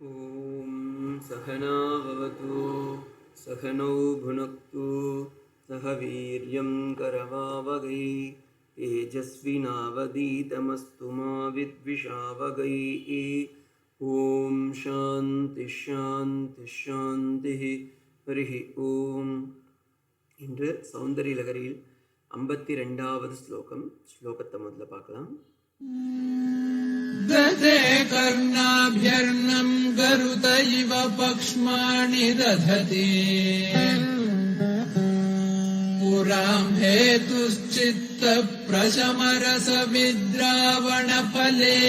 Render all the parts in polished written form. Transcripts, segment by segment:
ॐ सहना भवतु सहनौ भुनक्तु सह वीर्यं करवावहै तेजस्विनावधीतमस्तु मा विद्विषावहै। ॐ शान्ति शान्ति शान्तिः हरिः ॐ. இன்று சௌந்தரிய லகரியில் 52வது ஸ்லோகத்தை முதல்ல பார்க்கலாம். ददे कर्णाभ्यर्णम् गरुत इव पक्ष्माणि दधति पुराम् हेतुश्चित्तप्रशमरसविद्रावणफले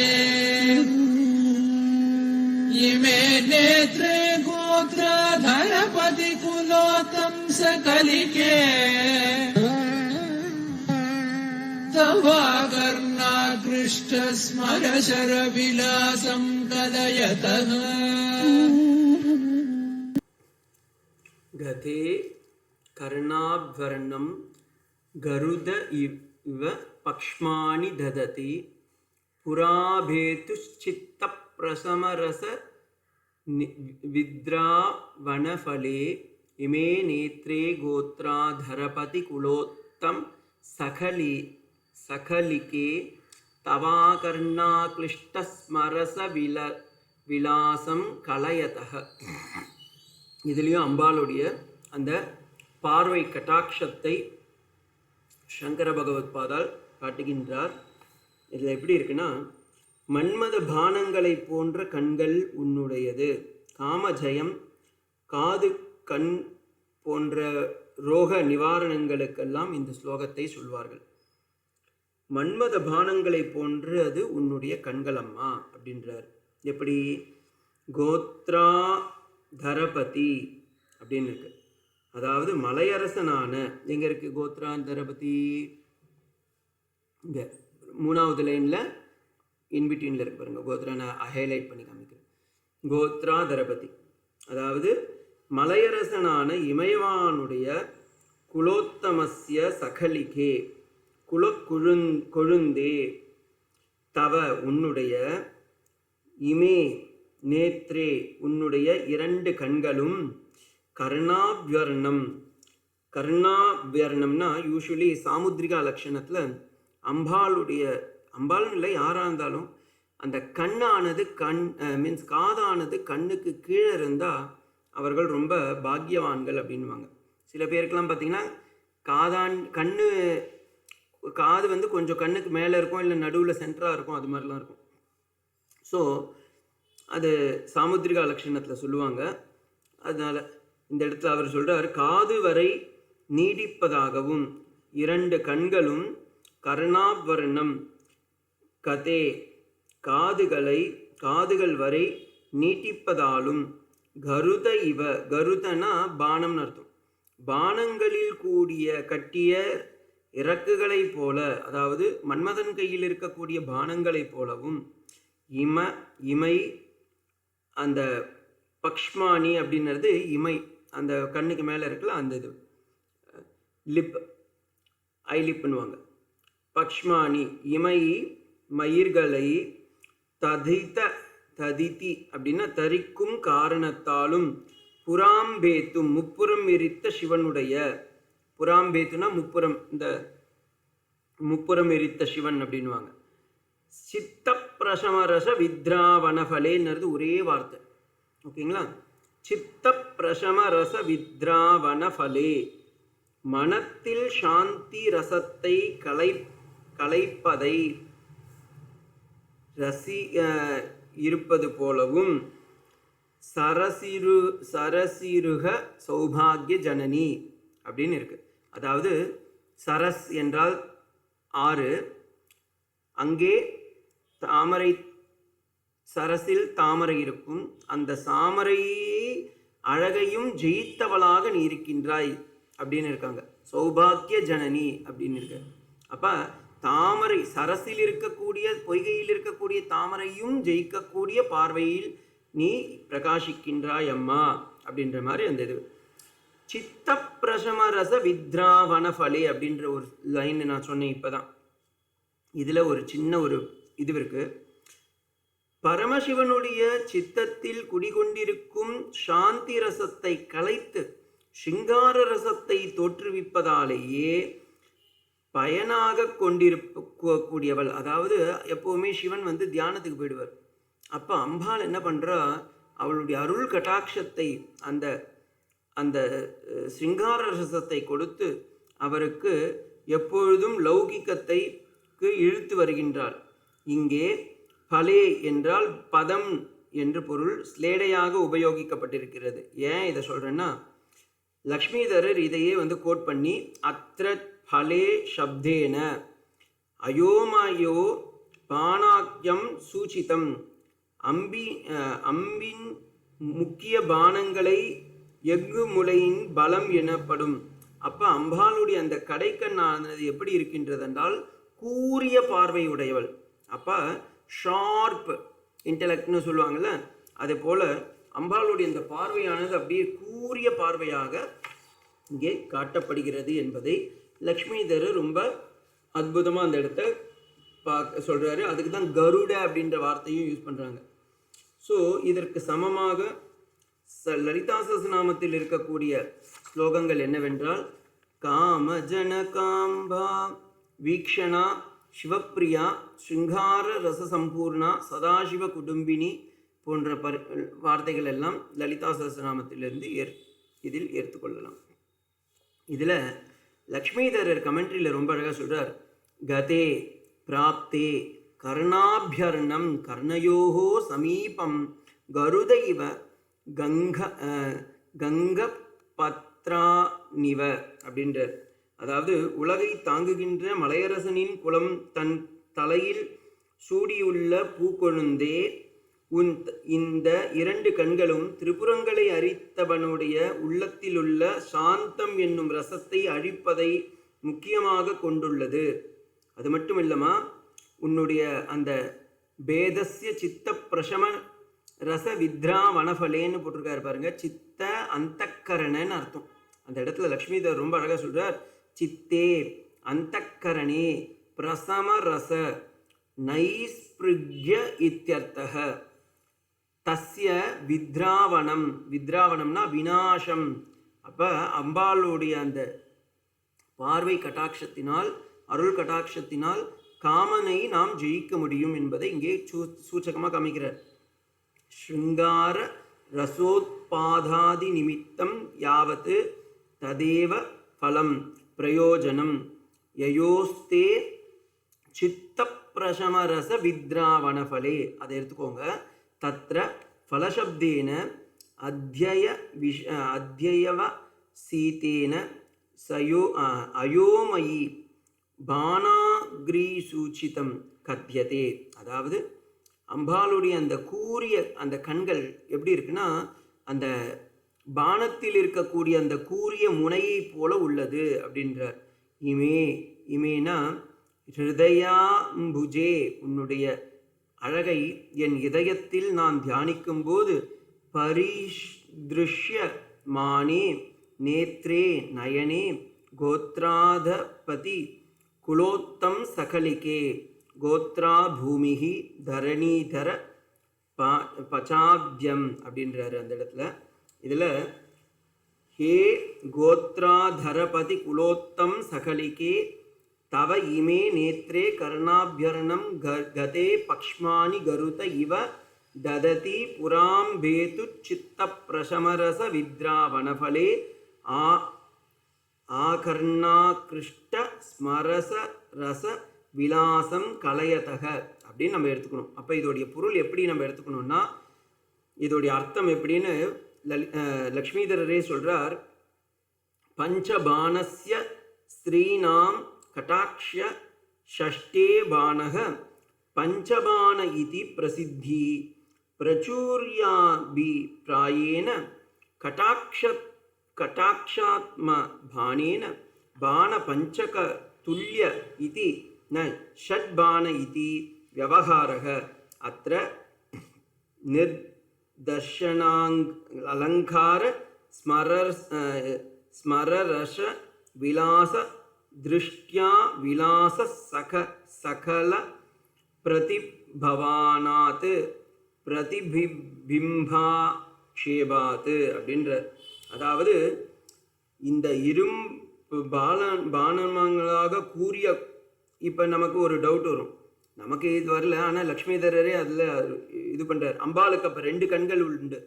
इमे नेत्रे गोत्राधरपति कुलोत्तंसकलिके तवाकर्णाकृष्टस्मरशरविलासं कलयतः. गते कर्णाभरणं गरुद इव पक्ष्माणि ददति पुराभेतुश्चित्तप्रशमरस विद्रावणफले इमे नेत्रे गोत्राधरपति कुलोत्तं सकलिके தவாகர்ணாக்ளிஷ்டஸ்மரச கலயதः. இதுலேயும் அம்பாளுடைய அந்த பார்வை கட்டாட்சத்தை சங்கர பகவத் பாதால் காட்டுகின்றார். இதில் எப்படி இருக்குன்னா, மன்மத பானங்களை போன்ற கண்கள் உன்னுடையது, காமஜயம், காது கண் போன்ற ரோக நிவாரணங்களுக்கெல்லாம் இந்த ஸ்லோகத்தை சொல்வார்கள். மன்மத பானங்களை போன்று அது உன்னுடைய கண்களம்மா அப்படின்றார். எப்படி? கோத்ரா தரபதி அப்படின்னு இருக்கு. அதாவது மலையரசனான, எங்க இருக்கு கோத்ரா தரபதி? இங்க 3வது லைன்ல இன்பிட்வீன்ல இருக்கு பாருங்க. கோத்ரா நான் ஹைலைட் பண்ணி காமிக்கிறேன். கோத்ரா தரபதி அதாவது மலையரசனான இமயவானுடைய குலோத்தமஸ்ய சகலிகே கொழுந்தே தவ உன்னுடைய, இமே நேத்ரே உன்னுடைய 2 கண்களும், கர்ணாபியர்ணம். கர்ணாபியர்ணம்னா யூஸ்வலி சாமுத்ரிகா லட்சணத்தில் அம்பாள்னு இல்லை யாராக இருந்தாலும் அந்த கண்ணானது மீன்ஸ் காதானது கண்ணுக்கு கீழே இருந்தால் அவர்கள் ரொம்ப பாக்கியவான்கள் அப்படின்வாங்க. சில பேருக்கெல்லாம் பார்த்தீங்கன்னா காது வந்து கொஞ்சம் கண்ணுக்கு மேலே இருக்கும், இல்லை நடுவில் சென்டராக இருக்கும், அது மாதிரிலாம் இருக்கும். ஸோ அது சாமுத்ரிகா லட்சணத்தில் சொல்லுவாங்க. அதனால் இந்த இடத்துல அவர் சொல்கிறார், காது வரை நீடிப்பதாகவும் 2 கண்களும், கர்ணாபரணம் கதே காதுகள் வரை நீட்டிப்பதாலும், கருத இவ, கருதனா பானம்னு அர்த்தம், பானங்களில் கூடிய கட்டிய இறக்குகளைப் போல, அதாவது மன்மதன் கையில் இருக்கக்கூடிய பானங்களைப் போலவும், இமை அந்த பக்ஷ்மானி அப்படின்றது இமை, அந்த கண்ணுக்கு மேலே இருக்கல அந்த இது லிப், ஐலிப்புன்னுவாங்க. பக்ஷ்மானி இமை மயிர்களை ததிதி அப்படின்னா தரிக்கும் காரணத்தாலும், புராம்பேத்தும் முப்புறம் எரித்த சிவனுடைய, புராம்பேத்துனா முப்புறம், இந்த முப்புறம் எரித்த சிவன் அப்படின்வாங்க. சித்த பிரசமரச வித்ராவணஃபலேன்றது ஒரே வார்த்தை, ஓகேங்களா? சித்த பிரசமரச வித்ராவணஃபலே, மனத்தில் சாந்தி ரசத்தை கலைப்பதை இருப்பது போலவும், சரசிருக சௌபாகிய ஜனனி அப்படின்னு இருக்கு. அதாவது சரஸ் என்றால் 6, அங்கே தாமரை, சரசில் தாமரை இருக்கும், அந்த தாமரை அழகையும் ஜெயித்தவளாக நீ இருக்கின்றாய் அப்படின்னு இருக்காங்க. சௌபாகிய ஜனனி அப்படின்னு இருக்கு. அப்ப தாமரை, சரசில் இருக்கக்கூடிய, பொய்கையில் இருக்கக்கூடிய தாமரையும் ஜெயிக்கக்கூடிய பார்வையில் நீ பிரகாசிக்கின்றாய் அம்மா அப்படின்ற மாதிரி அந்த இது. சித்த பிரசமரச வித்ராவணஃபலே அப்படின்ற ஒரு லைன் நான் சொன்னேன் இப்போதான். இதில் ஒரு சின்ன ஒரு இது இருக்குது. பரமசிவனுடைய சித்தத்தில் குடிகொண்டிருக்கும் சாந்தி ரசத்தை கலைத்து சிங்கார ரசத்தை தோற்றுவிப்பதாலேயே பயனாக கொண்டிருக்கக்கூடியவள். அதாவது எப்போவுமே சிவன் வந்து தியானத்துக்கு போயிடுவார். அப்போ அம்பாள் என்ன பண்ணுறா, அவளுடைய அருள் கட்டாட்சத்தை அந்த அந்த சிங்கார ரசத்தை கொடுத்து அவருக்கு எப்பொழுதும் லௌகிக்கத்தைக்கு இழுத்து வருகின்றாள். இங்கே பலே என்றால் பதம் என்று பொருள் ஸ்லேடையாக உபயோகிக்கப்பட்டிருக்கிறது. ஏன் இதை சொல்கிறேன்னா, லக்ஷ்மிதரர் இதையே வந்து கோட் பண்ணி அத்ர பலே சப்தேன அயோமயோ பானாக்கியம் சூச்சிதம் அம்பின் முக்கிய பானங்களை எஃகு முலையின் பலம் எனப்படும். அப்போ அம்பாளுடைய அந்த கடைக்கண்ணானது எப்படி இருக்கின்றது என்றால் கூரிய பார்வை உடையவள். அப்போ ஷார்ப் இன்டெலெக்ட்னு சொல்லுவாங்கள்ல, அதே போல் அம்பாளுடைய இந்த பார்வையானது அப்படியே கூரிய பார்வையாக இங்கே காட்டப்படுகிறது என்பதை லக்ஷ்மிதரர் ரொம்ப அற்புதமாக அந்த இடத்த சொல்கிறாரு. அதுக்கு தான் கருட அப்படின்ற வார்த்தையும் யூஸ் பண்ணுறாங்க. ஸோ இதற்கு சமமாக லலிதா சஹஸ்ரநாமத்தில் இருக்கக்கூடிய ஸ்லோகங்கள் என்னவென்றால், காம ஜன காம்பா வீக்ஷணா சிவப்பிரியா ஸ்ருங்கார ரசசம்பூர்ணா சதாசிவ குடும்பினி போன்ற வார்த்தைகள் எல்லாம் லலிதா சஹஸ்ரநாமத்திலிருந்து இதில் ஏற்றுக்கொள்ளலாம். இதில் லக்ஷ்மிதரர் கமெண்ட்ரியில் ரொம்ப அழகாக சொல்கிறார், கதே பிராப்தே கர்ணாபியர்ணம் கர்ணயோகோ சமீபம் கருத இவ கங்க பத்ராநிவ அப்படின்றார். அதாவது உலகை தாங்குகின்ற மலையரசனின் குலம் தன் தலையில் சூடியுள்ள பூக்கொழுந்தே, இந்த இரண்டு கண்களும் திரிபுரங்களை அரித்தவனுடைய உள்ளத்திலுள்ள சாந்தம் என்னும் ரசத்தை அழிப்பதை முக்கியமாக கொண்டுள்ளது. அது மட்டும் இல்லமா, உன்னுடைய அந்த பேதஸ்ய சித்த பிரசம ரச வித்ரா வனஃபலேன்னு போட்டிருக்காரு பாருங்க. சித்த அந்தக்கரணன்னு அர்த்தம். அந்த இடத்துல லக்ஷ்மிதர் ரொம்ப அழகாக சொல்றார், சித்தே அந்தக்கரணே பிரசம ரச நைஸ்பிருக்ய இத்யர்த்தः தஸ்ய வித்ராவணம். வித்ராவணம்னா விநாசம். அப்போ அம்பாளுடைய அந்த பார்வை கட்டாட்சத்தினால், அருள் கட்டாட்சத்தினால் காமனை நாம் ஜெயிக்க முடியும் என்பதை இங்கே சூச்சகமாக காமிக்கிறார். ஸ்ருங்கார ரசோத்பாதாதி நிமித்தம் யாவத் ததேவ பலம் பிரயோஜனம் யயோஸ்தே சித்த பிரசமரச வித்ராவணஃபலே. அதை எடுத்துக்கோங்க. தத்ர ஃபலசப்தேன அத்யயவ சீதேன சயோ அயோமயி பானாக்ரீ சூச்சிதம் கத்தியதே. அதாவது அம்பாளுடைய அந்த கூரிய அந்த கண்கள் எப்படி இருக்குன்னா, அந்த பானத்தில் இருக்கக்கூடிய அந்த கூரிய முனையை போல உள்ளது அப்படின்றார். இமேனா ஹிருதயாம்புஜே, உன்னுடைய அழகை என் இதயத்தில் நான் தியானிக்கும் போது பரிஷ்ருஷ்ய மானே நேத்ரே நயனே கோத்ராதபதி குலோத்தம் சகலிகே கோத்ரா பூமிஹி தரணீதர பச்சாப்யம் அப்படின்றாரு அந்த இடத்துல. இதில் ஹே கோத்ராதரபதி குலோத்தம் சகலிகே தவ இமே நேத்ரே கர்ணாபியரணம் கதே பக்ஷ்மானி கருத இவ தததி புராம்பேது சித்த பிரசமரச வித்ராவணஃபலே ஆகர்ணாகிருஷ்ட ஸ்மரச ரச விலாசம் கலையதக அப்படின்னு நம்ம எடுத்துக்கணும். அப்போ இதோடைய பொருள் எப்படி நம்ம எடுத்துக்கணும்னா, இதோடைய அர்த்தம் எப்படின்னு லக்ஷ்மிதரரே சொல்றார். பஞ்சபானஸ்ய ஸ்ரீநாம் கட்டாக்ஷ்ய ஷஷ்டே பானக பஞ்சபான இதி பிரசித்தி பிரச்சுர்யாபி பிராயேன கட்டாக்ஷாத்ம பானேன பான பஞ்சக துல்ய இதி ந ஷட்பான இதி வியவஹாரக. அத்ர நிர்தர்ஷனாங் அலங்கார ஸ்மரரச விலாச திருஷ்ட்யா விலாச சகல பிரதிபவானாத் பிரதிபிம்பாக்ஷேபாத் அப்படின்ற, அதாவது இந்த பானங்களாக கூறிய, இப்போ நமக்கு ஒரு டவுட் வரும், நமக்கு இது வரல, ஆனால் லக்ஷ்மிதரரே அதில் இது பண்ணுறார். அம்பாளுக்கு அப்போ 2 கண்கள் உண்டு,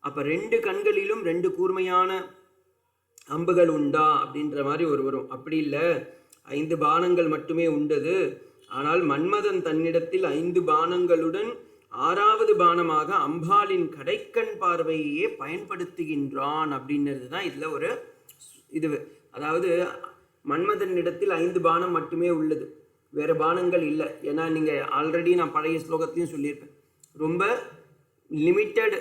அப்போ 2 கண்களிலும் 2 கூர்மையான அம்புகள் உண்டா அப்படின்ற மாதிரி ஒரு வரும். அப்படி இல்லை, 5 பானங்கள் மட்டுமே உண்டது. ஆனால் மன்மதன் தன்னிடத்தில் 5 பானங்களுடன் 6வது பானமாக அம்பாளின் கடைக்கண் பார்வையே பயன்படுத்துகின்றான் அப்படின்றது தான் இதில் ஒரு இது. அதாவது மன்மதன் இடத்தில் 5 பானம் மட்டுமே உள்ளது, வேறு பானங்கள் இல்லை. ஏன்னா நீங்கள் ஆல்ரெடி நான் பழைய ஸ்லோகத்தையும் சொல்லியிருப்பேன், ரொம்ப லிமிட்டட்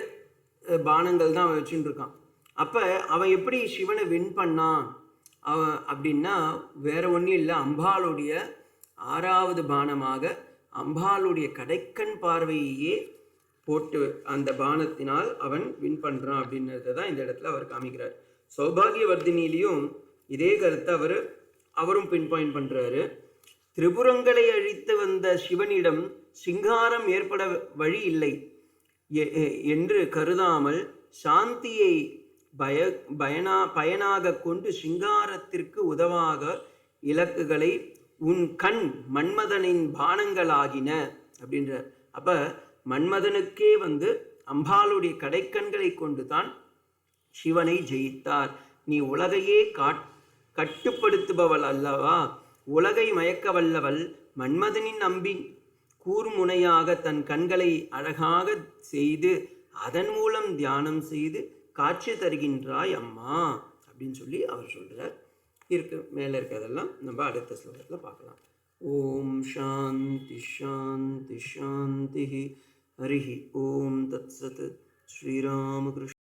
பானங்கள் தான் அவன் வச்சுட்டு இருக்கான். அப்போ அவன் எப்படி சிவனை வின் பண்ணான் அவன் அப்படின்னா வேற ஒன்றும் இல்லை, அம்பாளுடைய 6வது பானமாக அம்பாளுடைய கடைக்கண் பார்வையே போட்டு அந்த பானத்தினால் அவன் வின் பண்ணுறான் அப்படின்றத தான் இந்த இடத்துல அவர் காமிக்கிறார். சௌபாகியவர்தினிலையும் இதே கருத்தை அவரும் பின் பாயிண்ட் பண்ணுறாரு. திரிபுரங்களை அழித்து வந்த சிவனிடம் சிங்காரம் ஏற்பட வழி இல்லை என்று கருதாமல் சாந்தியை பயனாக கொண்டு சிங்காரத்திற்கு உதவாக இலக்குகளை உன் கண் மன்மதனின் பானங்களாகின அப்படின்ற. அப்போ மன்மதனுக்கே அம்பாளுடைய கடைக்கண்களை கொண்டு தான் சிவனை ஜெயித்தார். நீ உலகையே கட்டுப்படுத்துபவள் அல்லவா, உலகை மயக்க வல்லவள், மன்மதனின் அம்பின் கூர்முனையாக தன் கண்களை அழகாக செய்து அதன் மூலம் தியானம் செய்து காட்சி தருகின்றாய் அம்மா அப்படின்னு சொல்லி அவர் சொல்கிறார். மேலே இருக்கிறதெல்லாம் நம்ம அடுத்த ஸ்லோகத்தில் பார்க்கலாம். ஓம் சாந்தி சாந்தி சாந்தி. ஹரி ஓம் தத் சத். ஸ்ரீராமகிருஷ்ண.